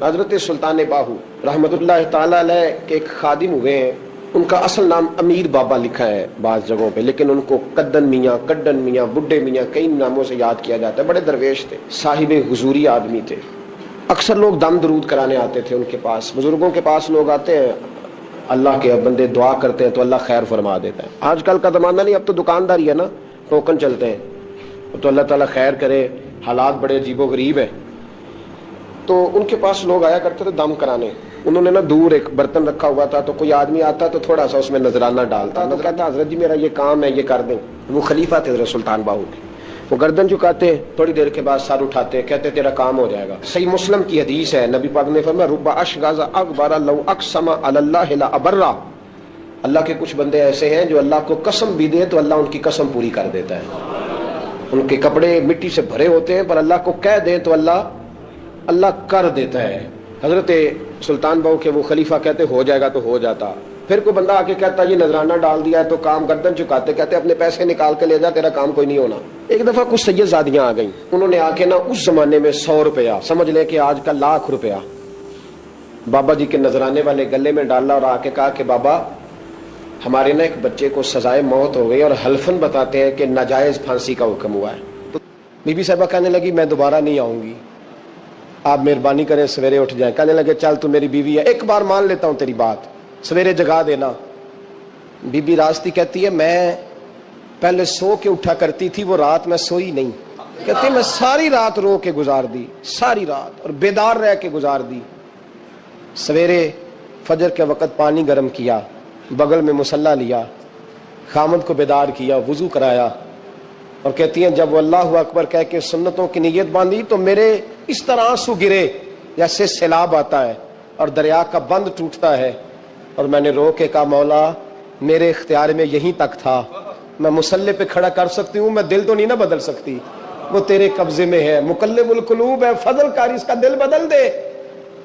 حضرت سلطان باہو رحمتullah تعالی علیہ کے ایک خادم ہوئے ہیں، ان کا اصل نام امیر بابا لکھا ہے بعض جگہوں پہ، لیکن ان کو کدن میاں، کڈن میاں، بڈھے میاں کئی ناموں سے یاد کیا جاتا ہے۔ بڑے درویش تھے، صاحب حضوری آدمی تھے۔ اکثر لوگ دم درود کرانے آتے تھے ان کے پاس، بزرگوں کے پاس لوگ آتے ہیں، اللہ کے بندے دعا کرتے ہیں تو اللہ خیر فرما دیتا ہے۔ آج کل کا زمانہ نہیں، اب تو دکانداری ہے نا، ٹوکن چلتے ہیں، تو اللہ تعالیٰ خیر کرے، حالات بڑے عجیب و غریب ہیں۔ تو ان کے پاس لوگ آیا کرتے تھے دم کرانے۔ انہوں نے نا دور ایک برتن رکھا ہوا تھا، تو کوئی آدمی آتا تو تھوڑا سا اس میں نذرانہ ڈالتا، تو کہتا حضرت جی میرا یہ کام ہے، یہ کر دیں۔ وہ خلیفہ تھے حضرت سلطان باہو کے، وہ گردن جھکاتے، تھوڑی دیر کے بعد سر اٹھاتے، کہتے تیرا کام ہو جائے گا۔ صحیح مسلم کی حدیث ہے، نبی پاک نے فرمایا رب اشغاز اکبر لو اقسم علی اللہ لا ابرہ، اللہ کے کچھ بندے ایسے ہیں جو اللہ کو قسم بھی دے تو اللہ ان کی قسم پوری کر دیتا ہے۔ ان کے کپڑے مٹی سے بھرے ہوتے ہیں، پر اللہ کو کہہ دیں تو اللہ کر دیتا ہے۔ حضرت سلطان باہو کے وہ خلیفہ کہتے ہو جائے گا تو ہو جاتا۔ پھر کوئی بندہ آ کے کہتا یہ نذرانہ ڈال دیا ہے تو کام، گردن چکاتے کہتے اپنے پیسے نکال کے لے جا، تیرا کام کوئی نہیں ہونا۔ ایک دفعہ کچھ سید زادیاں آ گئیں، انہوں نے آ کے نا اس زمانے میں 100 روپیہ، سمجھ لیں کہ آج کا 1,00,000 روپیہ بابا جی کے نذرانے والے گلے میں ڈالا اور آ کے کہا کہ بابا ہمارے نا ایک بچے کو سزائے موت ہو گئی اور حلفاً بتاتے ہیں کہ ناجائز پھانسی کا حکم ہوا ہے۔ تو بی بی صاحبہ کہنے لگی میں دوبارہ نہیں آؤں گی، آپ مہربانی کریں سویرے اٹھ جائیں۔ کہنے لگے چل تو میری بیوی ہے، ایک بار مان لیتا ہوں تیری بات، سویرے جگا دینا۔ بی بی راستی کہتی ہے میں پہلے سو کے اٹھا کرتی تھی، وہ رات میں سوئی نہیں، کہتی میں ساری رات رو کے گزار دی، ساری رات، اور بیدار رہ کے گزار دی۔ سویرے فجر کے وقت پانی گرم کیا، بغل میں مصلی لیا، خامد کو بیدار کیا، وضو کرایا، اور کہتی ہیں جب وہ اللہ اکبر کہہ کے سنتوں کی نیت باندھی تو میرے اس طرح آنسو گرے جیسے سیلاب آتا ہے اور دریا کا بند ٹوٹتا ہے، اور میں نے رو کے کہا مولا میرے اختیار میں یہیں تک تھا، میں مصلی پہ کھڑا کر سکتی ہوں، میں دل تو نہیں نہ بدل سکتی، وہ تیرے قبضے میں ہے، مقلب القلوب ہے، فضل کاری اس کا دل بدل دے۔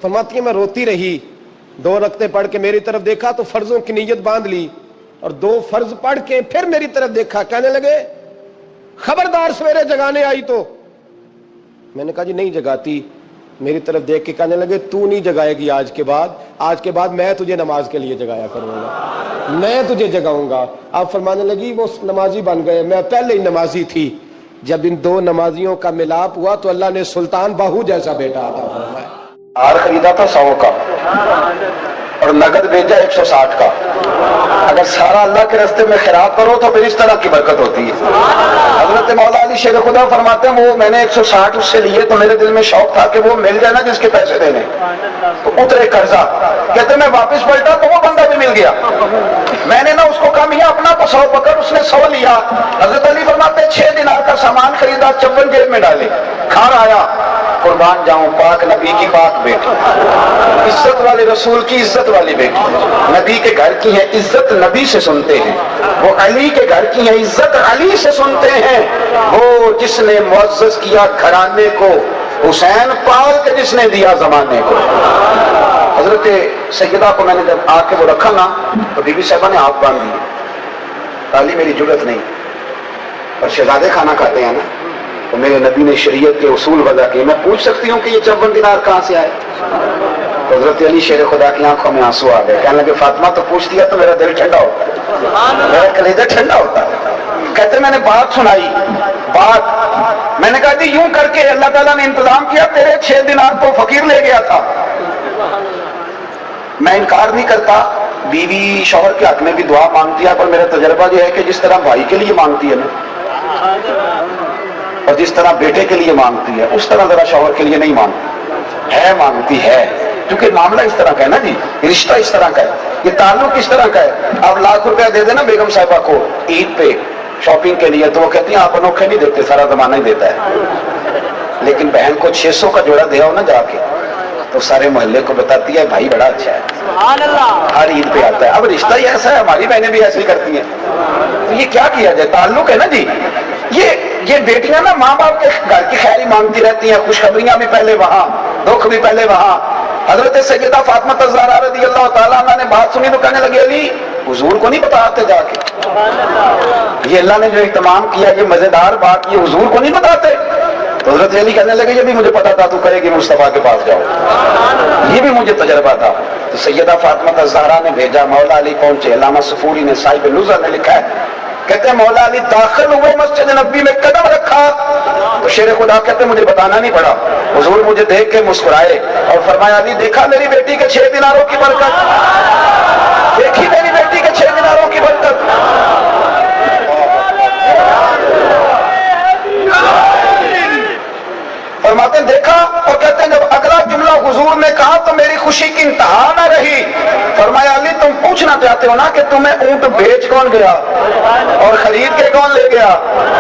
فرماتی ہے میں روتی رہی، 2 رکعتیں پڑھ کے میری طرف دیکھا تو فرضوں کی نیت باندھ لی، اور 2 فرض پڑھ کے پھر میری طرف دیکھا، کہنے لگے خبردار سویرے جگانے آئی تو۔ میں نے کہا جی نہیں جگاتی، میری طرف دیکھ کے کہنے لگے تو نہیں جگائے گی آج کے بعد میں تجھے نماز کے لیے جگایا کروں گا، میں تجھے جگاؤں گا۔ آپ فرمانے لگی وہ نمازی بن گئے، میں پہلے ہی نمازی تھی۔ جب ان 2 نمازیوں کا ملاپ ہوا تو اللہ نے سلطان باہو جیسا بیٹا عطا فرمایا۔ ہار خریدا تھا 100 کا اور نقد بھیجا 160 کا۔ اگر سارا اللہ کے راستے میں خیرات کرو تو پھر اس طرح کی برکت ہوتی ہے۔ حضرت مولا علی شیر خدا فرماتے ہیں وہ میں نے 160 اس سے لیے تو میرے دل میں شوق تھا کہ وہ مل جائے نا جس کے پیسے دینے، تو اترے قرضہ، کہتے میں واپس پلٹا تو وہ بندہ بھی مل گیا۔ میں نے نا اس کو کہا میاں اپنا تو 100 پکڑ، اس نے 100 لیا۔ حضرت علی فرماتے 6 دینار کا سامان خریدا، 54 جیب میں ڈالے، گھر آیا، قربان جاؤں پاک نبی کی پاک بیٹی، عزت والے رسول کی عزت والی بیٹی، نبی کے گھر کی ہے عزت نبی سے سنتے ہیں، وہ علی کے گھر کی ہے عزت علی سے سنتے ہیں، وہ جس نے معزز کیا گھرانے کو، حسین پال کے جس نے دیا زمانے کو۔ حضرت سیدہ کو میں نے جب آ کے وہ رکھا نا تو بی بی صاحبہ نے ہاتھ باندھ دی، تعالی میری جرت نہیں، اور شہزادے کھانا کھاتے ہیں نا، تو میرے نبی نے شریعت کے اصول وضع کیے، میں پوچھ سکتی ہوں کہ یہ 54 دینار کہاں سے آئے؟ تو حضرت علی شیر خدا کی آنکھوں میں آنسو آ گئے، کہنے لگے فاطمہ تو پوچھتی ہے تو میرا دل ٹھنڈا ہوتا ہے، میرا کلیجہ ٹھنڈا ہوتا ہے۔ کہتے میں نے بات سنائی، میں نے کہا جی یوں کر کے اللہ تعالیٰ نے انتظام کیا، تیرے 6 دینار کو فقیر لے گیا تھا۔ میں انکار نہیں کرتا، بیوی شوہر کے حق میں بھی دعا مانگتی ہے، پر میرا تجربہ یہ ہے کہ جس طرح بھائی کے لیے مانگتی ہے نا اور جس طرح بیٹے کے لیے مانگتی ہے اس طرح ذرا شوہر کے لیے نہیں مانگتی ہے، مانگتی ہے، کیونکہ معاملہ اس طرح کا ہے نا جی، رشتہ اس طرح کا ہے، یہ تعلق اس طرح کا ہے۔ آپ 1,00,000 روپیہ دے دینا بیگم صاحبہ کو عید پہ شاپنگ کے لیے تو وہ کہتی ہیں آپ انوکھے نہیں دیتے، سارا زمانہ ہی دیتا ہے، لیکن بہن کو 600 کا جوڑا دے آؤ نا جا کے تو سارے محلے کو بتاتی ہے بھائی بڑا اچھا ہے، ہر عید پہ آتا ہے۔ اب رشتہ ہی ایسا ہے، ہماری بہنیں بھی ایسے ہی کرتی ہیں، تو یہ کیا کیا جائے، تعلق ہے نا جی۔ یہ بیٹیاں نا ماں باپ کے گھر کی خیری مانگتی رہتی ہیں، خوشخبریاں بھی پہلے وہاں، دکھ بھی پہلے وہاں۔ حضرت سیدہ فاطمہ الزہرا رضی اللہ تعالیٰ عنہ نے بات سنی تو کہنے لگے علی حضور کو نہیں بتاتے جا کے، یہ اللہ نے جو اہتمام کیا یہ مزیدار بات، یہ حضور کو نہیں بتاتے؟ تو حضرت علی کہنے لگے یہ بھی مجھے پتا تھا تو کہے گی مصطفیٰ کے پاس جاؤ۔ مجھے تجربہ تھا. تو سیدہ فاطمہ الزہرا نے بھیجا, مولا علی پہنچے. علامہ صفوری نے صاحب نزہہ نے لکھا ہے, کہتے ہیں مولا علی داخل ہوئے مسجد نبوی میں, قدم رکھا تو شیر خدا کہتے ہیں مجھے بتانا نہیں پڑا, حضور مجھے دیکھ کے مسکرائے اور فرمایا علی دیکھا میری بیٹی کے 6 دیناروں کی برکت, دیکھی میری بیٹی کے 6 دیناروں کی برکت. فرماتے ہیں دیکھا, اور کہتے ہیں جب اگلا جملہ حضور نے کہا تو میری خوشی کی انتہا نہ رہی. فرمایا علی تم پوچھنا چاہتے ہو نا کہ تمہیں اونٹ بیچ کون گیا اور خرید کے کون لے گیا؟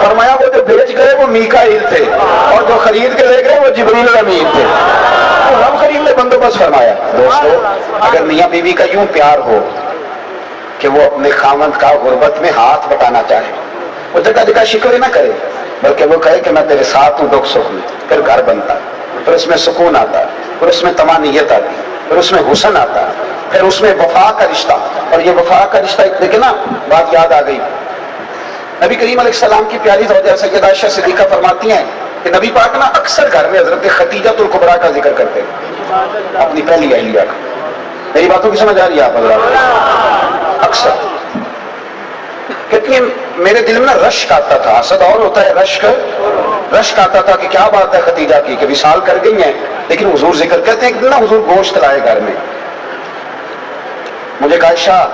فرمایا وہ جو بیچ گئے وہ میکائیل تھے اور جو خرید کے لے گئے وہ جبریل امین تھے. تو رب کریم نے بندوبست فرمایا. دوستو, اگر میاں بیوی کا یوں پیار ہو کہ وہ اپنے خاوند کا غربت میں ہاتھ بٹانا چاہے, وہ جگہ جگہ شکوے نہ کرے, بلکہ وہ کہے کہ میں تیرے ساتھ ہوں دکھ سکھ میں, پھر گھر بنتا, پھر اس میں سکون آتا, پھر اس میں طمانینت آتی, پھر اس میں حسن آتا, پھر اس میں وفا کا رشتہ. اور یہ وفا کا رشتہ دیکھیں نا, بات یاد آ گئی, نبی کریم علیہ السلام کی پیاری زوجہ سیدہ عائشہ صدیقہ فرماتی ہیں کہ نبی پاک نا اکثر گھر میں حضرت خدیجہ الکبریٰ کا ذکر کرتے ہیں, اپنی پہلی اہلیہ کا. میری باتوں کی سمجھ آ رہی ہے آپ حضرات؟ اکثر کہتی ہیں میرے دل میں رشک آتا تھا, حسد اور ہوتا ہے, رشک آتا تھا کہ کیا بات ہے خدیجہ کی کہ وصال کر گئی ہیں, لیکن حضور ذکر کہتے ہیں کہ نا حضور گوشت لائے گھر میں. مجھے کہا عائشہ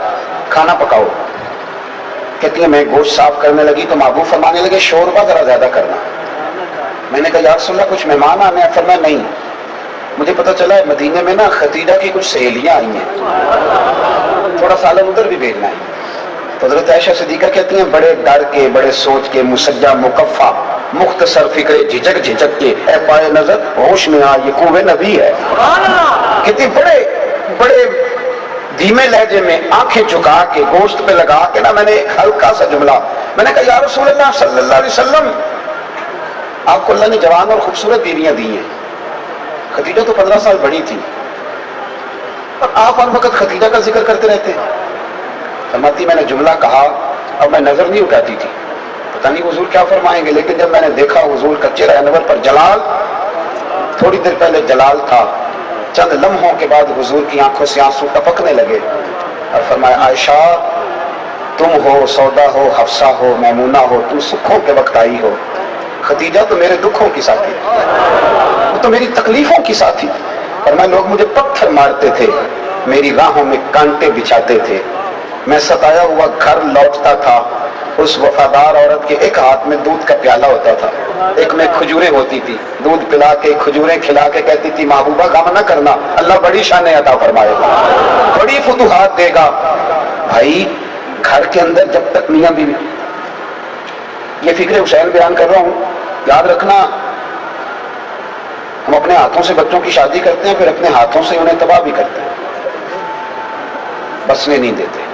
کھانا پکاؤ. کہتی ہیں میں گوشت صاف کرنے لگی تو محبوب فرمانے لگے شوربہ ذرا زیادہ کرنا. میں نے کہا یا رسول اللہ کچھ مہمان آنے ہیں؟ فرمایا نہیں, مجھے پتہ چلا ہے مدینے میں نا خدیجہ کی کچھ سہیلیاں آئی ہیں, تھوڑا سالن ادھر بھی بھیجنا ہے. تو حضرت عائشہ صدیقہ کہتی ہیں بڑے ڈر کے, بڑے سوچ کے, مسجع مکفہ, مختصر فکرے, جھجک کے, اے پائے نظر ہوش میں آ یہ کوہ نبی ہے. کہتی بڑے دھیمے لہجے میں آنکھیں چکا کے گوشت پہ لگا کے نا میں نے ایک ہلکا سا جملہ, میں نے کہا یا رسول اللہ صلی اللہ علیہ وسلم آپ کو اللہ نے جوان اور خوبصورت بیویاں دی ہیں, خدیجہ تو 15 سال بڑی تھی, اور آپ ہر وقت خدیجہ کا ذکر کرتے رہتے ہیں. فرماتی میں نے جملہ کہا اور میں نظر نہیں اٹھاتی تھی, پتہ نہیں حضور کیا فرمائیں گے, لیکن جب میں نے دیکھا حضور کا چہرہ انور پر جلال, تھوڑی دیر پہلے جلال تھا, چند لمحوں کے بعد حضور کی آنکھوں سے آنسو ٹپکنے لگے, اور فرمایا عائشہ تم ہو, سودا ہو, حفصہ ہو, میمونہ ہو, تم سکھوں کے وقت آئی ہو, خدیجہ تو میرے دکھوں کی ساتھی, وہ تو میری تکلیفوں کی ساتھی. فرمایا لوگ مجھے پتھر مارتے تھے, میری راہوں میں کانٹے بچھاتے تھے, میں ستایا ہوا گھر لوٹتا تھا, اس وفادار عورت کے ایک ہاتھ میں دودھ کا پیالہ ہوتا تھا, ایک میں کھجوریں ہوتی تھی, دودھ پلا کے کھجوریں کھلا کے کہتی تھی محبوبہ غم نہ کرنا, اللہ بڑی شانیں عطا فرمائے گا, بڑی فتوحات دے گا. بھائی گھر کے اندر جب تک میاں بیوی, یہ فکر حسین بیان کر رہا ہوں, یاد رکھنا ہم اپنے ہاتھوں سے بچوں کی شادی کرتے ہیں, پھر اپنے ہاتھوں سے انہیں تباہ بھی کرتے ہیں, بسنے نہیں دیتے.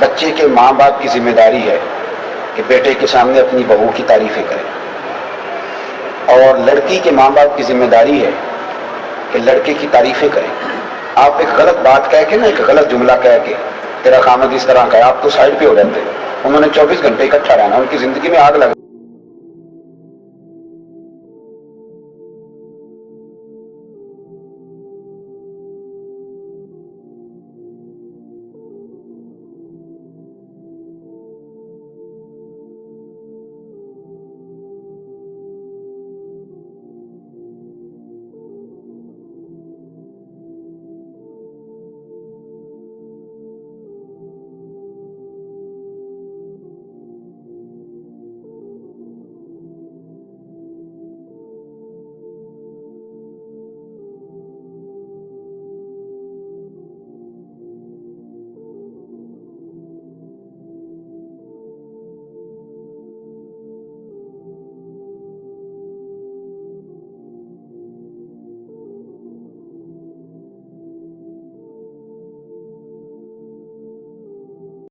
بچے کے ماں باپ کی ذمہ داری ہے کہ بیٹے کے سامنے اپنی بہو کی تعریفیں کرے, اور لڑکی کے ماں باپ کی ذمہ داری ہے کہ لڑکے کی تعریفیں کریں. آپ ایک غلط بات کہہ کے نا, ایک غلط جملہ کہہ کے تیرا خامد اس طرح کا ہے, آپ تو سائڈ پہ ہو جاتے, انہوں نے 24 گھنٹے اکٹھا رہنا, ان کی زندگی میں آگ لگ